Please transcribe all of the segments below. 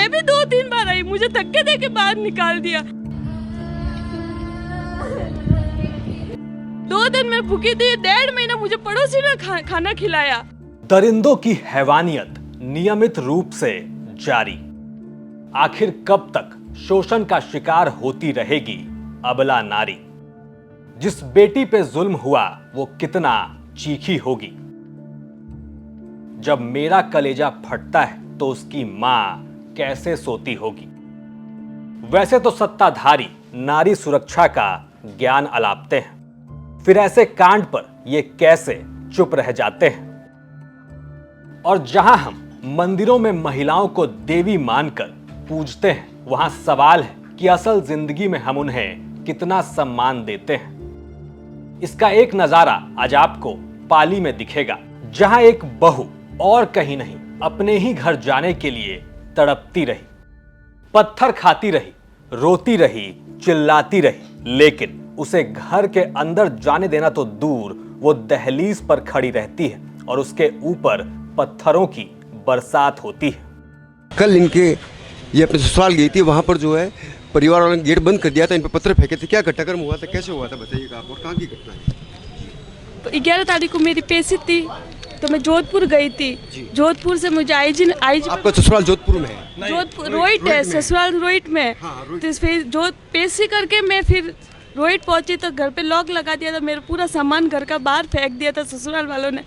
मैं भी 2-3 बार आई, मुझे धक्के दे के बाहर निकाल दिया। 2 दिन में भूखी थी, 1.5 महीना मुझे पड़ोसी ने खाना खिलाया। दरिंदों की हैवानियत नियमित रूप से जारी। आखिर कब तक शोषण का शिकार होती रहेगी अबला नारी? जिस बेटी पे जुल्म हुआ वो कितना चीखी होगी। जब मेरा कलेजा फटता है तो उसकी मां कैसे सोती होगी। वैसे तो सत्ताधारी नारी सुरक्षा का ज्ञान अलापते हैं, फिर ऐसे कांड पर ये कैसे चुप रह जाते हैं। और जहां हम मंदिरों में महिलाओं को देवी मानकर पूजते हैं, वहां सवाल है कि असल जिंदगी में हम उन्हें कितना सम्मान देते हैं। इसका एक नजारा आज आपको पाली में दिखेगा, जहां एक बहू और कहीं नहीं अपने ही घर जाने के लिए तड़पती रही, पत्थर खाती रही, रोती रही, चिल्लाती रही, लेकिन उसे घर के अंदर जाने देना तो दूर, वो दहलीज पर खड़ी रहती है और उसके ऊपर पत्थरों की बरसात होती है। कल इनके ये अपने ससुराल गई थी, वहाँ पर जो है परिवार वालों ने गेट बंद कर दिया था, इन पर पत्थर फेंके थे। क्या घटनाक्रम हुआ था, कैसे हुआ था, बताइएगा आप, और कहाँ की घटना है? तो 11 तारीख को मेरी पेशी थी, तो मैं जोधपुर गई थी। जोधपुर से मुझे आईजी आपका ससुराल जोधपुर में है? जोधपुर रोहित है, ससुराल रोहित में। तो फिर जो पेशी करके मैं फिर रोहित पहुंची तो घर पे लॉक लगा दिया था, मेरा पूरा सामान घर का बाहर फेंक दिया था ससुराल वालों ने।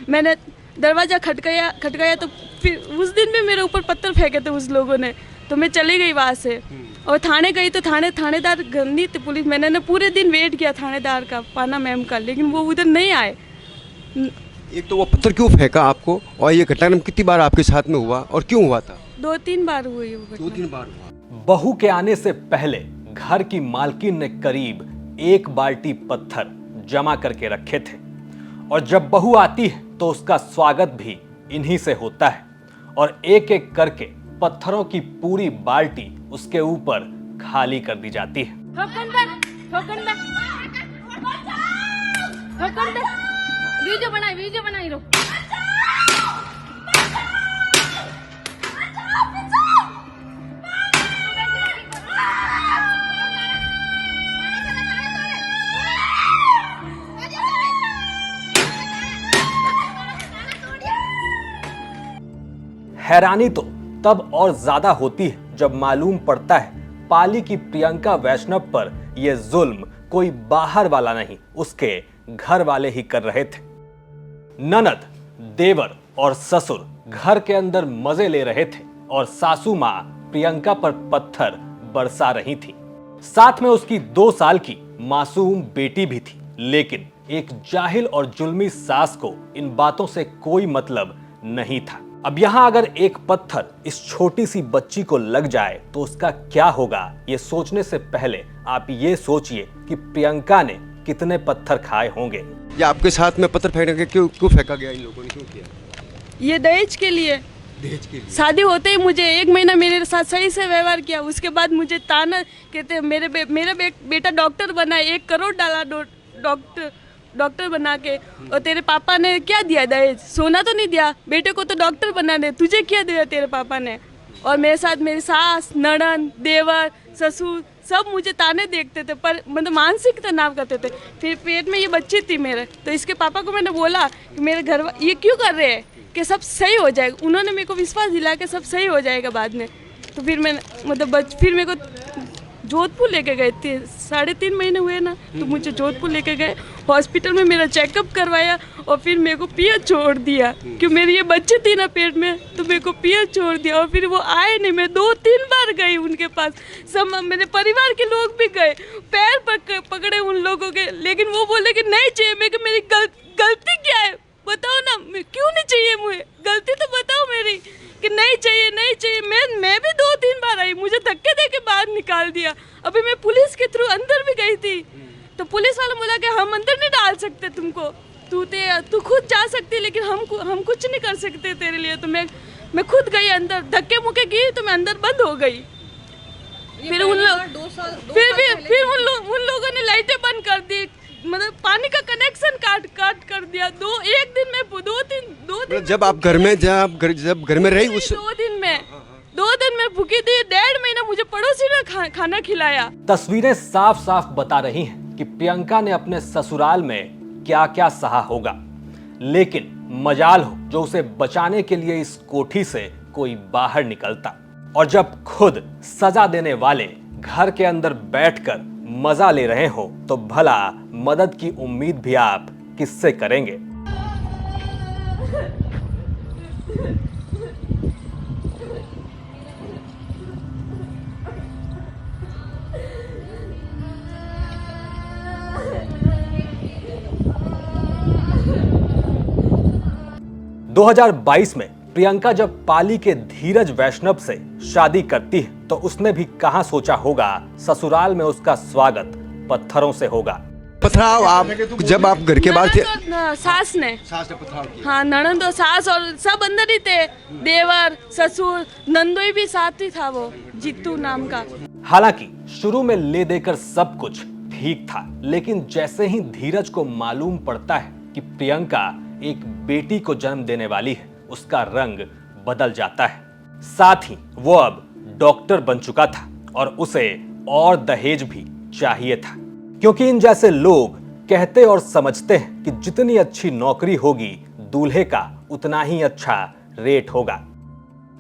मैंने दरवाज़ा खटकाया तो फिर उस दिन भी मेरे ऊपर पत्थर फेंके थे उस लोगों ने। तो मैं चली गई वहाँ से और थाने गई तो थानेदार गंदी थी पुलिस। मैंने पूरे दिन वेट किया थानेदार का, पाना मैम का, लेकिन वो उधर नहीं आए। एक तो वो पत्थर क्यों फेंका आपको, और ये घटनाक्रम कितनी बार आपके साथ में हुआ और क्यों हुआ था? 2-3 बार हुई वो घटना। 2-3 बार हुआ। बहू के आने से पहले घर की मालकिन ने करीब 1 बाल्टी पत्थर जमा करके रखे थे, और जब बहू आती है तो उसका स्वागत भी इन्हीं से होता है, और एक एक करके पत्थरों की पूरी बाल्टी उसके ऊपर खाली कर दी जाती है। वीडियो बनाई लो। हैरानी तो तब और ज्यादा होती है जब मालूम पड़ता है पाली की प्रियंका वैष्णव पर यह जुल्म कोई बाहर वाला नहीं, उसके घर वाले ही कर रहे थे। ननद, देवर और ससुर घर के अंदर मजे ले रहे थे और सासू मां प्रियंका पर पत्थर बरसा रही थी। साथ में उसकी 2 साल की मासूम बेटी भी थी, लेकिन एक जाहिल और जुल्मी सास को इन बातों से कोई मतलब नहीं था। अब यहां अगर एक पत्थर इस छोटी सी बच्ची को लग जाए तो उसका क्या होगा, ये सोचने से पहले आप ये सोचिए कि प्रियंका ने कितने पत्थर खाए होंगे। ये आपके साथ में पत्थर फेंकने के क्यों फेंका गया, इन लोगों ने क्यों किया? ये दहेज के लिए। दहेज के लिए? शादी होते ही मुझे 1 महीना मेरे साथ सही से व्यवहार किया, उसके बाद मुझे ताना कहते मेरा बेटा डॉक्टर बना, 1 करोड़ डाला डॉक्टर बना के, और तेरे पापा ने क्या दिया दहेज? सोना तो नहीं दिया, बेटे को तो डॉक्टर बना दे, तुझे क्या दिया तेरे पापा ने? और मेरे साथ मेरी सास, ननद, देवर, ससुर सब मुझे ताने देखते थे, पर मतलब मानसिक तनाव करते थे। फिर पेट में ये बच्ची थी मेरे, तो इसके पापा को मैंने बोला कि मेरे घर ये क्यों कर रहे हैं, कि सब सही हो जाएगा। उन्होंने मेरे को विश्वास दिलाया कि सब सही हो जाएगा बाद में। तो फिर मैंने मतलब फिर मेरे को जोधपुर लेके गए थे, 3.5 महीने हुए ना, तो मुझे जोधपुर लेके गए, हॉस्पिटल में मेरा चेकअप करवाया और फिर मेरे को पिया छोड़ दिया, क्योंकि मेरी ये बच्ची थी ना पेट में, तो मेरे को पिया छोड़ दिया। और फिर वो आए नहीं, मैं 2-3 बार गई उनके पास, सब मेरे परिवार के लोग भी गए, पैर पकड़े उन लोगों के, लेकिन वो बोले कि नहीं चाहिए। मेरी गलती क्या है बताओ ना, क्यों नहीं चाहिए, मुझे गलती तो बताओ मेरी, कि नहीं चाहिए नहीं चाहिए। मैं भी 2-3 बार आई, मुझे धक्के दे के बाहर निकाल दिया। अभी मैं पुलिस के थ्रू अंदर भी गई थी, तो पुलिस वाला बोला कि हम अंदर नहीं डाल सकते तुमको, तू खुद जा सकती, लेकिन हम कुछ नहीं कर सकते तेरे लिए। तो मैं खुद गई अंदर, धक्के मुक्के की, तो मैं अंदर बंद हो गई। फिर उन लोगों ने लाइटें बंद कर दी, मतलब पानी का कनेक्शन काट कर दिया। एक दिन में 2 दिन जब आप घर में रही उस 2 दिन में भूखी थी 1.5 महीना, मुझे पड़ोसी ने खाना खिलाया। तस्वीरें साफ साफ बता रही हैं कि प्रियंका ने अपने ससुराल में क्या क्या सहा होगा, लेकिन मजाल हो जो उसे बचाने के लिए इस कोठी से कोई बाहर निकलता, और जब खुद सजा देने वाले घर के अंदर बैठकर मजा ले रहे हो तो भला मदद की उम्मीद भी आप किससे करेंगे। दो 2022 में प्रियंका जब पाली के धीरज वैष्णव से शादी करती है तो उसने भी कहां सोचा होगा ससुराल में उसका स्वागत पत्थरों से होगा। पथराव आप जब आप घर के बाहर थे? ननद और सास ने पथराव किया। हाँ, ननद और सास और सब अंदर ही थे, देवर ससुर नंदोई भी साथ ही था, वो जीतू नाम का। हालांकि शुरू में ले देकर सब कुछ ठीक था, लेकिन जैसे ही धीरज को मालूम पड़ता है कि प्रियंका एक बेटी को जन्म देने वाली है, उसका रंग बदल जाता है। साथ ही वो अब डॉक्टर बन चुका था और उसे और दहेज भी चाहिए था, क्योंकि इन जैसे लोग कहते और समझते हैं कि जितनी अच्छी नौकरी होगी दूल्हे का उतना ही अच्छा रेट होगा।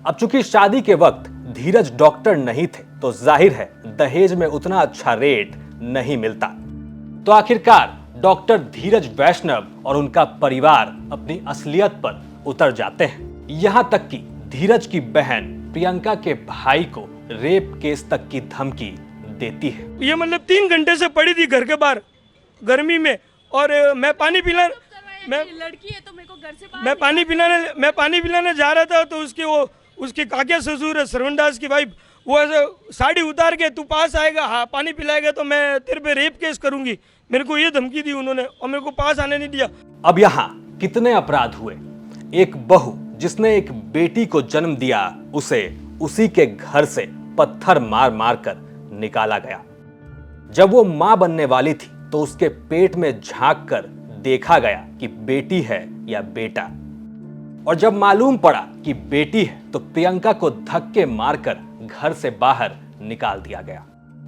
अब चूंकि शादी के वक्त धीरज डॉक्टर नहीं थे तो जाहिर है दहेज में उतना अच्छा रेट नहीं मिलता। तो आखिरकार डॉक्टर धीरज वैष्णव और उनका परिवार अपनी असलियत पर उतर जाते हैं। यहां तक कि धीरज की बहन प्रियंका के भाई को रेप केस तक की धमकी देती है। ये मतलब 3 घंटे से पड़ी थी घर के बाहर गर्मी में, और मैं पानी पिलाने लड़की है तो मेरे को घर से बाहर मैं पानी पिलाने जा रहा था तो उसके काका ससुर है सरवनदास की वाइफ, वो ऐसे साड़ी उतार के तू पास आएगा, हाँ पानी पिलाएगा तो मैं तेरे पे रेप केस करूंगी, मेरे को ये धमकी दी उन्होंने और मेरे को पास आने नहीं दिया। अब यहाँ कितने अपराध हुए। एक बहू जिसने एक बेटी को जन्म दिया, उसे उसी के घर से पत्थर मार मार कर निकाला गया। जब वो मां बनने वाली थी तो उसके पेट में झांक कर देखा गया कि बेटी है या बेटा, और जब मालूम पड़ा कि बेटी है तो प्रियंका को धक्के मारकर घर से बाहर निकाल दिया गया।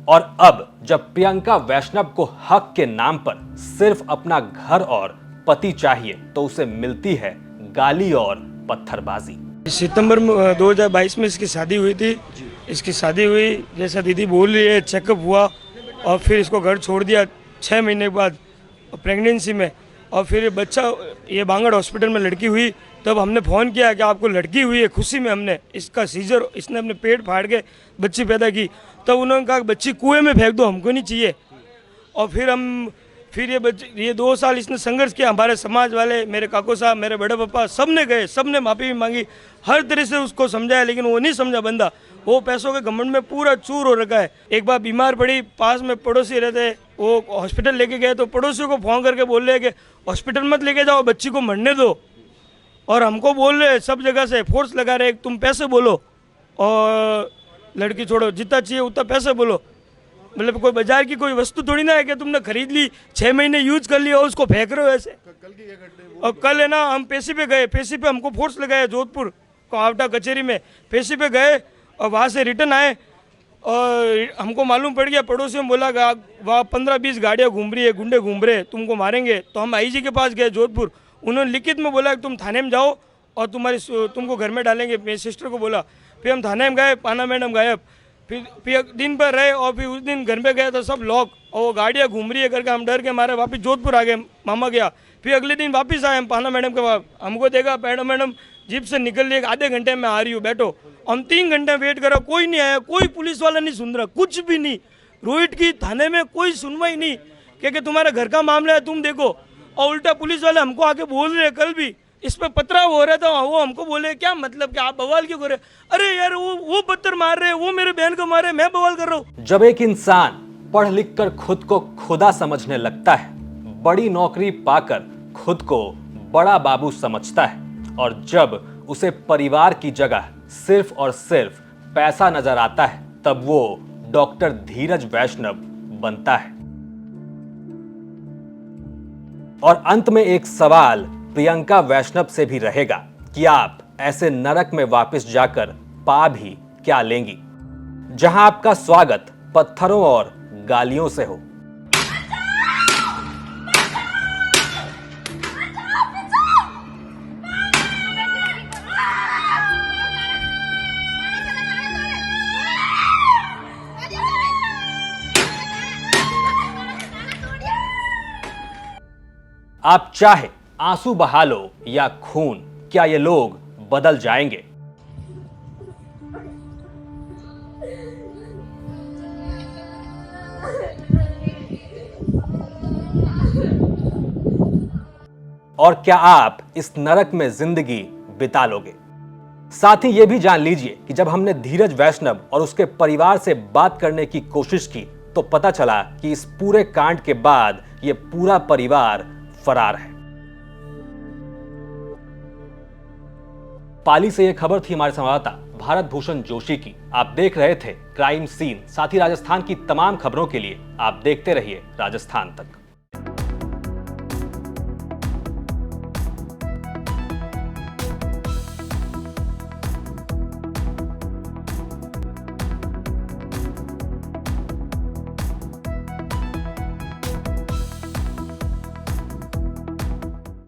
और अब जब प्रियंका वैष्णव को हक के नाम पर सिर्फ अपना घर और पति चाहिए तो उसे मिलती है गाली और पत्थरबाजी। सितंबर 2022 में इसकी शादी हुई थी। इसकी शादी हुई जैसा दीदी बोल रही है, चेकअप हुआ और फिर इसको घर छोड़ दिया 6 महीने के बाद प्रेगनेंसी में, और फिर बच्चा ये बांगड़ हॉस्पिटल में लड़की हुई। तब हमने फ़ोन किया कि आपको लड़की हुई है, खुशी में हमने इसका सीजर, इसने अपने पेट फाड़ के बच्ची पैदा की। तब उन्होंने कहा बच्ची कुएं में फेंक दो, हमको नहीं चाहिए। और फिर ये 2 साल इसने संघर्ष किया। हमारे समाज वाले, मेरे काको साहब, मेरे बड़े पापा, सब ने गए, सब ने माफ़ी भी मांगी, हर तरह से उसको समझाया, लेकिन वो नहीं समझा बंदा। वो पैसों के घमंड में पूरा चूर हो रखा है। एक बार बीमार पड़ी, पास में पड़ोसी रहते, वो हॉस्पिटल लेके गए तो पड़ोसियों को फ़ोन करके बोल रहे कि हॉस्पिटल मत लेके जाओ, बच्ची को मरने दो। और हमको बोल रहे सब जगह से फोर्स लगा रहे, तुम पैसे बोलो और लड़की छोड़ो, जितना चाहिए उतना पैसे बोलो। मतलब कोई बाजार की कोई वस्तु थोड़ी ना है कि तुमने खरीद ली, 6 महीने यूज कर लिया और उसको फेंक रहे हो ऐसे। और कल है ना, हम पेशी पे गए, पेशी पे हमको फोर्स लगाया जोधपुर कोहावटा कचहरी में, पेशी पे गए और वहाँ से रिटर्न आए और हमको मालूम पड़ गया, पड़ोसियों ने बोला वहाँ 15-20 गाड़ियाँ घूम रही है, गुंडे घूम रहे, तुमको मारेंगे। तो हम आईजी के पास गए जोधपुर, उन्होंने लिखित में बोला कि तुम थाने में जाओ और तुमको घर में डालेंगे। मेरी सिस्टर को बोला, फिर हम थाने में गए, पाना मैडम गायब। फिर दिन भर रहे और फिर उस दिन घर पे गए तो सब लॉक और वो गाड़ियाँ घूम रही है करके हम डर के मारे वापस जोधपुर आ गए, मामा गया। फिर अगले दिन वापस आए हम पाना मैडम के पास, हमको देखा मैडम जीप से निकल रही है, आधे घंटे में आ रही हूँ, बैठो। हम 3 घंटे वेट करा, कोई नहीं आया, कोई पुलिस वाला नहीं सुन रहा, कुछ भी नहीं। रोहित की थाने में कोई सुनवाई नहीं, क्योंकि तुम्हारा घर का मामला है, तुम देखो। और उल्टा पुलिस वाले हमको आके बोल रहे, कल भी इस पे पथराव हो रहा था, वो हमको बोले क्या मतलब कि आप बवाल क्यों कर रहे? अरे यार वो पत्थर मार रहे, वो मेरे बहन को मारे, मैं बवाल कर रहा हूँ। जब एक इंसान पढ़ लिख कर खुद को खुदा समझने लगता है, बड़ी नौकरी पाकर खुद को बड़ा बाबू समझता है, और जब उसे परिवार की जगह सिर्फ और सिर्फ पैसा नजर आता है, तब वो डॉक्टर धीरज वैष्णव बनता है। और अंत में एक सवाल प्रियंका वैष्णव से भी रहेगा कि आप ऐसे नरक में वापस जाकर पा भी क्या लेंगी, जहां आपका स्वागत पत्थरों और गालियों से हो। आप चाहे आंसू बहा लो या खून, क्या ये लोग बदल जाएंगे? और क्या आप इस नरक में जिंदगी बिता लोगे? साथ ही यह भी जान लीजिए कि जब हमने धीरज वैष्णव और उसके परिवार से बात करने की कोशिश की तो पता चला कि इस पूरे कांड के बाद यह पूरा परिवार फरार है। पाली से यह खबर थी हमारे संवाददाता भारत भूषण जोशी की। आप देख रहे थे क्राइम सीन। साथ ही राजस्थान की तमाम खबरों के लिए आप देखते रहिए राजस्थान तक।